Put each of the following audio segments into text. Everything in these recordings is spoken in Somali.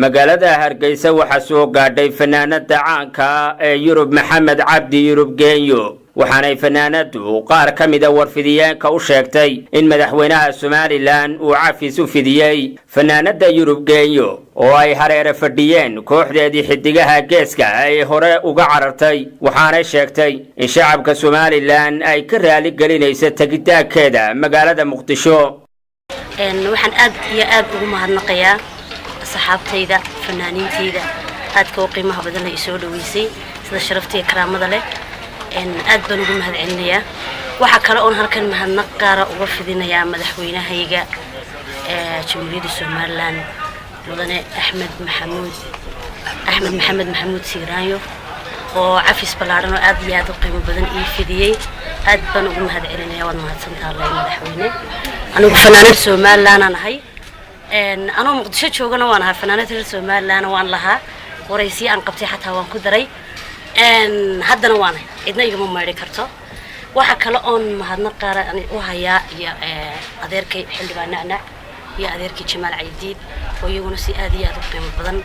magaalada Hargeysa waxa soo gaadhay fanaanada caanka ee Yurub Maxamed Cabdi Yurub Genyo waxaanay fanaanadu qaar kamida warfidiyaanka u sheegtay in madaxweynaha Somaliland uu cafis u fidiyay fanaanada Yurub Genyo oo ay hareere fadhiyeen kooxdeedii xidigaha geeska ay hore uga carartay waxaanay sheegtay in shacabka Somaliland ay ka raali gelinayso tagitaankeeda magaalada Muqdisho waxaan aad ugu mahadnaqayaa saxaabtayda fanaaniintayda aad ka qiimaha badan la isoo dhaweysay sida sharaftii karaamada leh aad baan ugu mahadcelinayaa waxa kale oo halkan mahadnaq gaar ah uga fidinayaa madaxweynahayga jamhuuriyadda Somaliland mudane Axmed Maxamed Maxamuud Siiraanyo oo cafis balaaran oo aad iyo aad u qiimo badan ii fidiyay aad baan ugu mahadcelinayaa waad mahadsantahay madaxweyne anigu fanaanad Somaliland aan ahay أنا مقدسة شوقنا وأنا فنانة السومال أنا وأنا لها ورئيسي أن قبتي حتى وأنا كدري هذا وانا إذن يوم ما ركرته وحكلا أن مهنا قارة يعني وهي يا أديرك حلو بناء يا أديرك جمال عيديد ويونسي أدي أتوقع بدن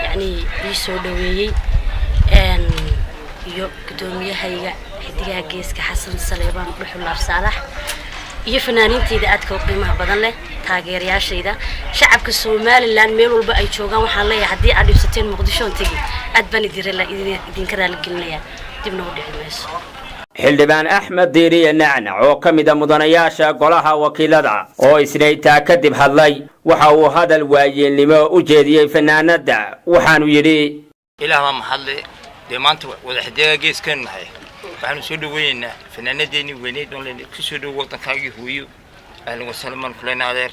يعني يسودوي يو قدومي هي حديقة جيس كحسن صليبان روح الله صالح iyo fanaaniinteeda aad ka qiimaha badan leh taageerayaashayda shacabka Somaliland meel walba ay joogaan waxaan leeyahay hadii aad dhibsateen Muqdisho tagi aad baan idin ka raali gelinayaa dibna u dhicmayso xildhibaan Axmed Diiriye Nacnac oo kamida mudanayaasha golaha wakiilada oo isnayta kadib hadlay waxa uu hadal waayeelnimo u jeediyay fanaanada waxaanu yiri ilaaha ma hadle maanta wada xidiga geeskan nahay waxaan soo dhaweynaa fanaanadeeni weyneed oo leen ku soo dhaw waddankaagi hooyo ahlan wa sahlan kulana adeer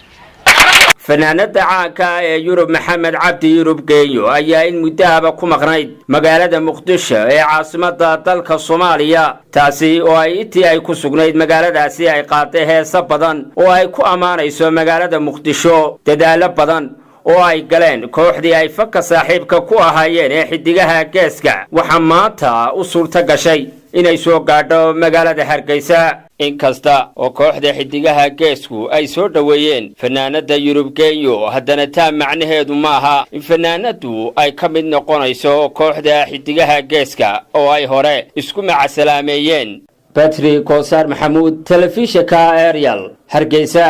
fanaanada caanka ee Yurub Maxamed Cabdi Yurub Genyo ayaa in muddaaba ku maqnayd magaalada Muqdisho ee caasimadda dalka Soomaaliya taasi oo ay intii ay ku sugnayd magaaladaasi ay qaaday heeso badan oo ay ku amaanayso magaalada Muqdisho dadaalo badan oo ay galeen kooxdii ay fakka saaxiibka ku ahaayeen ee xidigaha geeska waxa maanta u suurta gashay inay soo gaadho magaalada Hargeysa inkasta oo kooxda xidigaha geesku ay soo dhaweeyeen fanaanada Yurub Genyo haddana taa macnaheedu maaha in fanaanadu ay ka mid noqonayso kooxda xidigaha geeska oo ay hore isku macasalaameeyeen Patrick Kosar Maxamuud telefishinka Ariel Hargeysa